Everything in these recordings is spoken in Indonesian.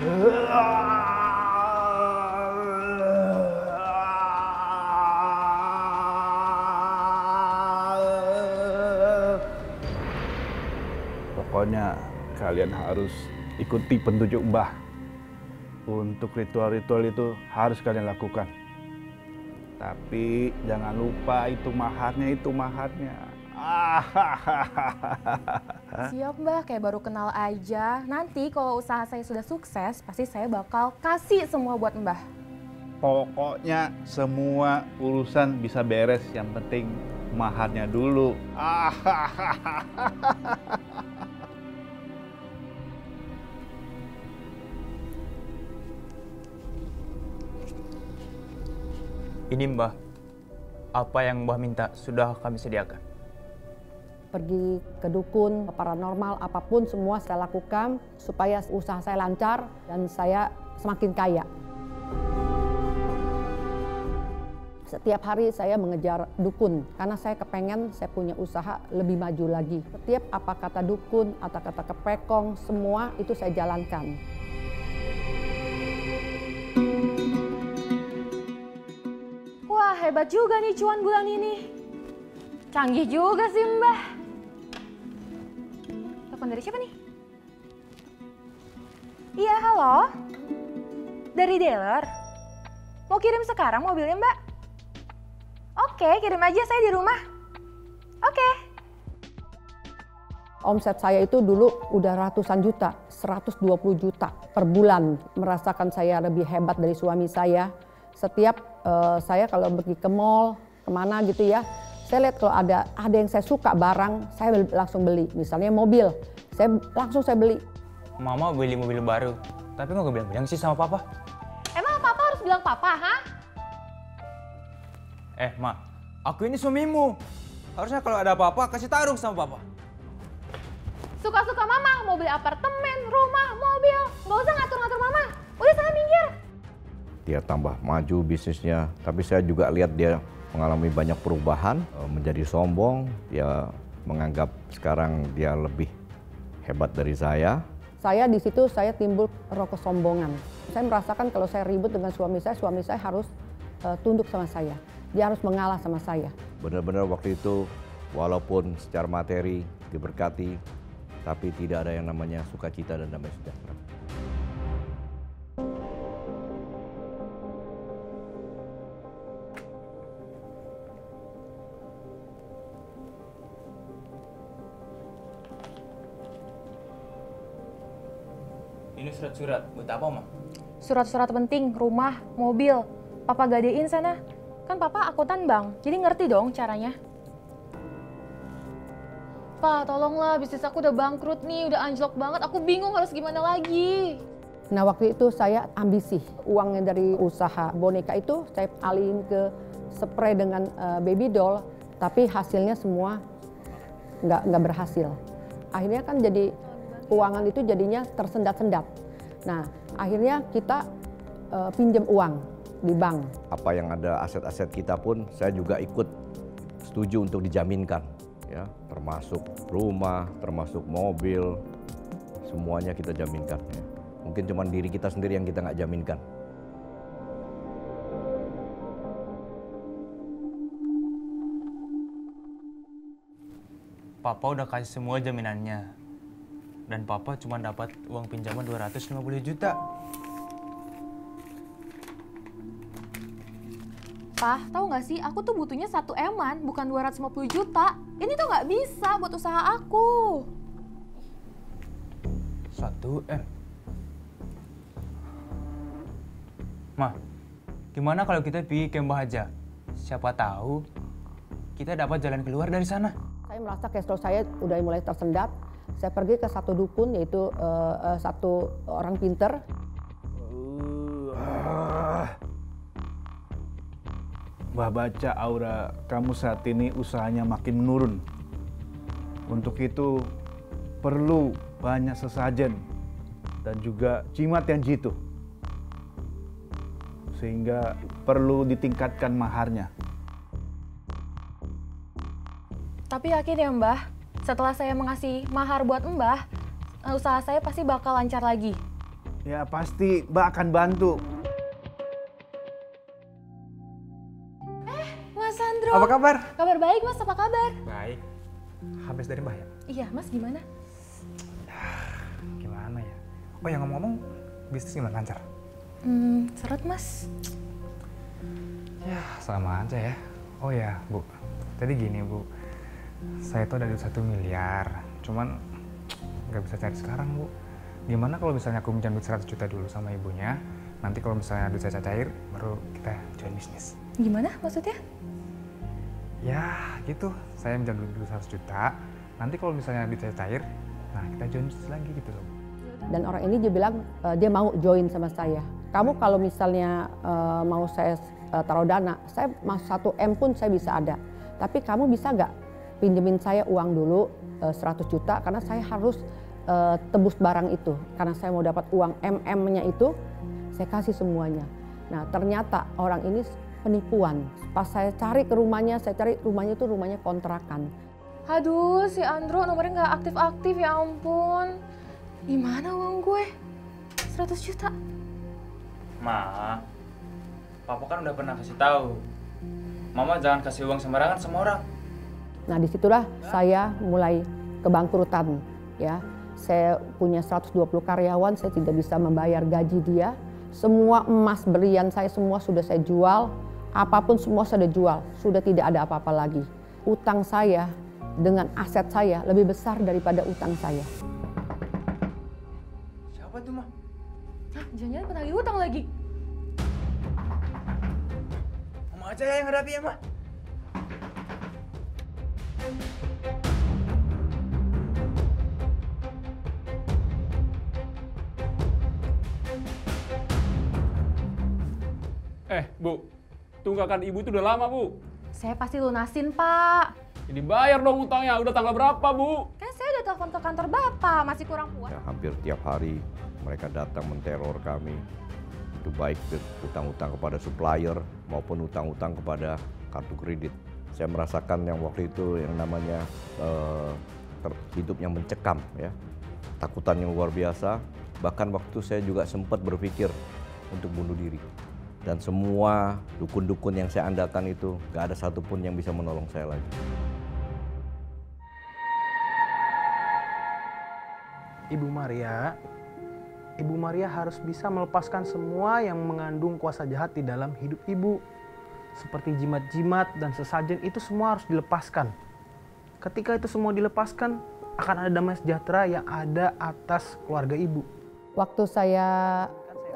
Pokoknya kalian harus ikuti petunjuk Mbah. Untuk ritual-ritual itu harus kalian lakukan. Tapi jangan lupa itu maharnya. Siap Mbah, kayak baru kenal aja. Nanti kalau usaha saya sudah sukses, pasti saya bakal kasih semua buat Mbah. Pokoknya semua urusan bisa beres, yang penting maharnya dulu. Ini Mbah, apa yang Mbah minta sudah kami sediakan. Pergi ke dukun, paranormal, apapun semua saya lakukan supaya usaha saya lancar dan saya semakin kaya. Setiap hari saya mengejar dukun karena saya kepengen saya punya usaha lebih maju lagi. Setiap apa kata dukun atau kata kepekong, semua itu saya jalankan. Wah, hebat juga nih cuan bulan ini. Canggih juga sih Mbah. Telepon dari siapa nih? Iya, halo? Dari dealer? Mau kirim sekarang mobilnya Mbak? Oke, kirim aja, saya di rumah. Oke. Omset saya itu dulu udah ratusan juta, 120 juta per bulan. Merasakan saya lebih hebat dari suami saya. Setiap saya kalau pergi ke mall, kemana gitu ya, saya lihat kalau ada yang saya suka barang, saya langsung beli. Misalnya mobil, saya beli. Mama beli mobil baru, tapi nggak bilang-bilang sih sama Papa. Emang Papa harus bilang Papa, ha? Ma, aku ini suamimu. Harusnya kalau ada apa-apa kasih taruh sama Papa. Suka-suka Mama, mau beli apartemen, rumah, mobil. Nggak usah ngatur-ngatur Mama. Udah sana minggir. Dia tambah maju bisnisnya, tapi saya juga lihat dia mengalami banyak perubahan, menjadi sombong, dia menganggap sekarang dia lebih hebat dari saya. Saya di situ saya timbul roh kesombongan. Saya merasakan kalau saya ribut dengan suami saya harus tunduk sama saya. Dia harus mengalah sama saya. Benar-benar waktu itu walaupun secara materi diberkati, tapi tidak ada yang namanya sukacita dan damai sejahtera. Ini surat-surat buat apa, Ma? Surat-surat penting, rumah, mobil. Papa gadein sana. Kan Papa akuntan bank, jadi ngerti dong caranya. Pak, tolonglah, bisnis aku udah bangkrut nih, udah anjlok banget. Aku bingung harus gimana lagi. Nah waktu itu saya ambisi. Uangnya dari usaha boneka itu saya alihin ke spray dengan baby doll. Tapi hasilnya semua nggak berhasil. Akhirnya kan jadi keuangan itu jadinya tersendat-sendat. Nah akhirnya kita pinjam uang di bank. Apa yang ada aset-aset kita pun saya juga ikut setuju untuk dijaminkan, ya, termasuk rumah, termasuk mobil, semuanya kita jaminkan. Ya. Mungkin cuma diri kita sendiri yang kita nggak jaminkan. Papa udah kasih semua jaminannya. Dan Papa cuma dapat uang pinjaman 250 juta. Pak, tahu nggak sih, aku tuh butuhnya 1 eman, bukan 250 juta. Ini tuh nggak bisa buat usaha aku. 1 M. Ma, gimana kalau kita pergi ke Mbah Haja? Siapa tahu kita dapat jalan keluar dari sana. Saya merasa cash flow saya udah mulai tersendat. Saya pergi ke satu dukun, yaitu satu orang pinter. Mbah baca aura kamu saat ini usahanya makin menurun. Untuk itu perlu banyak sesajen dan juga jimat yang jitu. Sehingga perlu ditingkatkan maharnya. Tapi yakin ya Mbah, setelah saya mengasih mahar buat Mbah, usaha saya pasti bakal lancar lagi. Ya pasti Mbak akan bantu. Mas Sandro. Apa kabar? Kabar baik Mas, apa kabar? Baik. Habis dari Mbah ya? Iya Mas, gimana? Gimana ya? Oh ya ngomong-ngomong, bisnis gimana, lancar? Seret Mas. Ya sama aja ya. Oh ya Bu, tadi gini Bu, saya tuh ada duit 1 miliar, cuman nggak bisa cari sekarang Bu. Gimana kalau misalnya aku minjam duit 100 juta dulu sama ibunya, nanti kalau misalnya duit saya cair, baru kita join bisnis. Gimana maksudnya? Ya gitu, saya minjam dulu 100 juta, nanti kalau misalnya duit saya cair, nah kita join bisnis lagi gitu loh. Dan orang ini dia bilang dia mau join sama saya. Kamu kalau misalnya mau saya taruh dana, saya mau 1 M pun saya bisa ada. Tapi kamu bisa nggak pinjemin saya uang dulu 100 juta karena saya harus tebus barang itu. Karena saya mau dapat uang MM-nya itu, saya kasih semuanya. Nah ternyata orang ini penipuan. Pas saya cari ke rumahnya, saya cari rumahnya itu rumahnya kontrakan. Aduh, si Andro nomornya nggak aktif-aktif, ya ampun. Gimana uang gue? 100 juta. Ma, Papa kan udah pernah kasih tahu. Mama jangan kasih uang sembarangan sama orang. Nah disitulah saya mulai kebangkrutan ya. Saya punya 120 karyawan, saya tidak bisa membayar gaji dia. Semua emas berlian saya semua sudah saya jual, apapun semua sudah jual, sudah tidak ada apa-apa lagi. Utang saya dengan aset saya lebih besar daripada utang saya. Siapa tuh, Ma? Hah, jangan-jangan penagih hutang lagi. Mama aja yang hadapi ya, Ma. Bu, tunggakan ibu itu udah lama, Bu. Saya pasti lunasin, Pak. Jadi bayar dong utangnya, udah tanggal berapa, Bu? Kan saya udah telepon ke kantor Bapak, masih kurang puas. Ya, hampir tiap hari mereka datang menteror kami. Itu baik utang-utang kepada supplier maupun utang-utang kepada kartu kredit. Saya merasakan yang waktu itu yang namanya hidup yang mencekam, ya, takutan yang luar biasa. Bahkan waktu saya juga sempat berpikir untuk bunuh diri. Dan semua dukun-dukun yang saya andalkan itu gak ada satupun yang bisa menolong saya lagi. Ibu Maria harus bisa melepaskan semua yang mengandung kuasa jahat di dalam hidup ibu. Seperti jimat-jimat dan sesajen itu semua harus dilepaskan. Ketika itu semua dilepaskan, akan ada damai sejahtera yang ada atas keluarga ibu. Waktu saya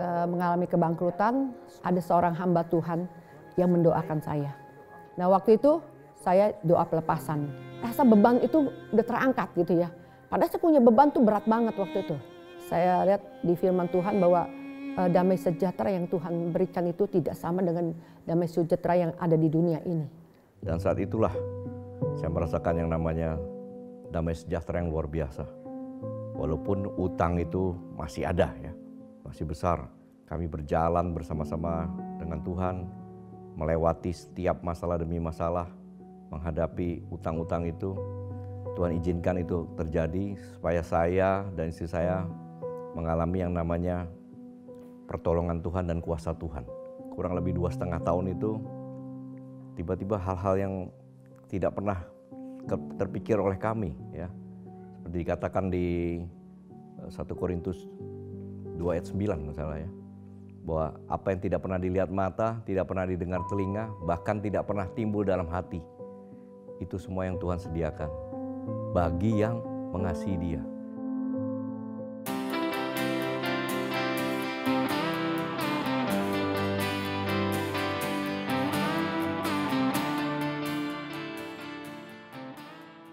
mengalami kebangkrutan, ada seorang hamba Tuhan yang mendoakan saya. Nah waktu itu saya doa pelepasan. Rasa beban itu udah terangkat gitu ya. Padahal saya punya beban tuh berat banget waktu itu. Saya lihat di firman Tuhan bahwa damai sejahtera yang Tuhan berikan itu tidak sama dengan damai sejahtera yang ada di dunia ini. Dan saat itulah saya merasakan yang namanya damai sejahtera yang luar biasa. Walaupun utang itu masih ada ya, masih besar. Kami berjalan bersama-sama dengan Tuhan, melewati setiap masalah demi masalah, menghadapi utang-utang itu. Tuhan izinkan itu terjadi supaya saya dan istri saya mengalami yang namanya pertolongan Tuhan dan kuasa Tuhan. Kurang lebih 2,5 tahun itu, tiba-tiba hal-hal yang tidak pernah terpikir oleh kami, ya. Seperti dikatakan di 1 Korintus 2 ayat 9 misalnya ya, bahwa apa yang tidak pernah dilihat mata, tidak pernah didengar telinga, bahkan tidak pernah timbul dalam hati, itu semua yang Tuhan sediakan bagi yang mengasihi Dia.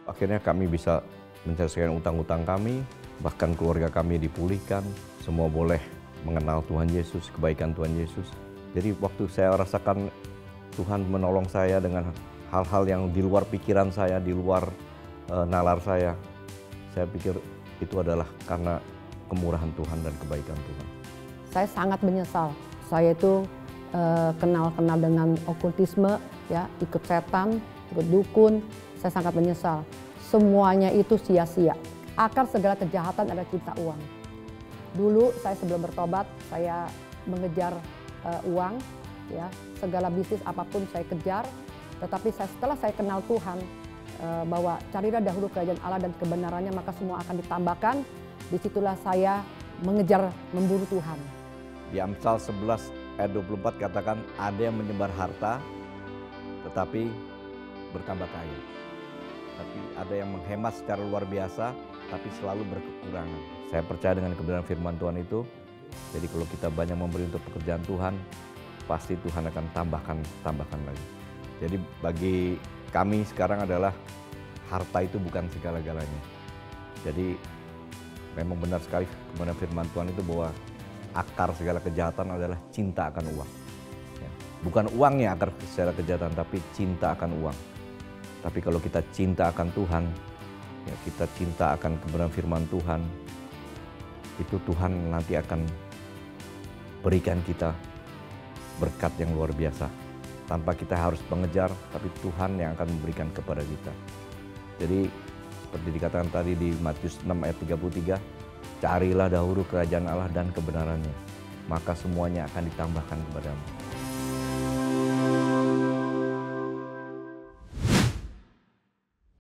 Akhirnya kami bisa menyelesaikan utang-utang kami, bahkan keluarga kami dipulihkan, semua boleh mengenal Tuhan Yesus, kebaikan Tuhan Yesus. Jadi waktu saya rasakan Tuhan menolong saya dengan hal-hal yang di luar pikiran saya, di luar nalar saya pikir itu adalah karena kemurahan Tuhan dan kebaikan Tuhan. Saya sangat menyesal. Saya itu kenal dengan okultisme, ya, ikut setan, ikut dukun. Saya sangat menyesal. Semuanya itu sia-sia. Akar segala kejahatan adalah cinta uang. Dulu saya sebelum bertobat, saya mengejar uang, ya, segala bisnis apapun saya kejar. Tetapi setelah saya kenal Tuhan, bahwa carilah dahulu kerajaan Allah dan kebenarannya, maka semua akan ditambahkan. Disitulah saya mengejar, memburu Tuhan. Di Amsal 11 ayat 24 katakan, ada yang menyebar harta tetapi bertambah kaya. Tapi ada yang menghemat secara luar biasa tapi selalu berkekurangan. Saya percaya dengan kebenaran firman Tuhan itu. Jadi kalau kita banyak memberi untuk pekerjaan Tuhan, pasti Tuhan akan tambahkan lagi. Jadi bagi kami sekarang adalah harta itu bukan segala-galanya. Jadi memang benar sekali kebenaran firman Tuhan itu bahwa akar segala kejahatan adalah cinta akan uang. Ya. Bukan uangnya akar segala kejahatan, tapi cinta akan uang. Tapi kalau kita cinta akan Tuhan, ya, kita cinta akan kebenaran firman Tuhan, itu Tuhan nanti akan berikan kita berkat yang luar biasa. Tanpa kita harus mengejar, tapi Tuhan yang akan memberikan kepada kita. Jadi seperti dikatakan tadi di Matius 6 ayat 33, carilah dahulu kerajaan Allah dan kebenarannya, maka semuanya akan ditambahkan kepadamu.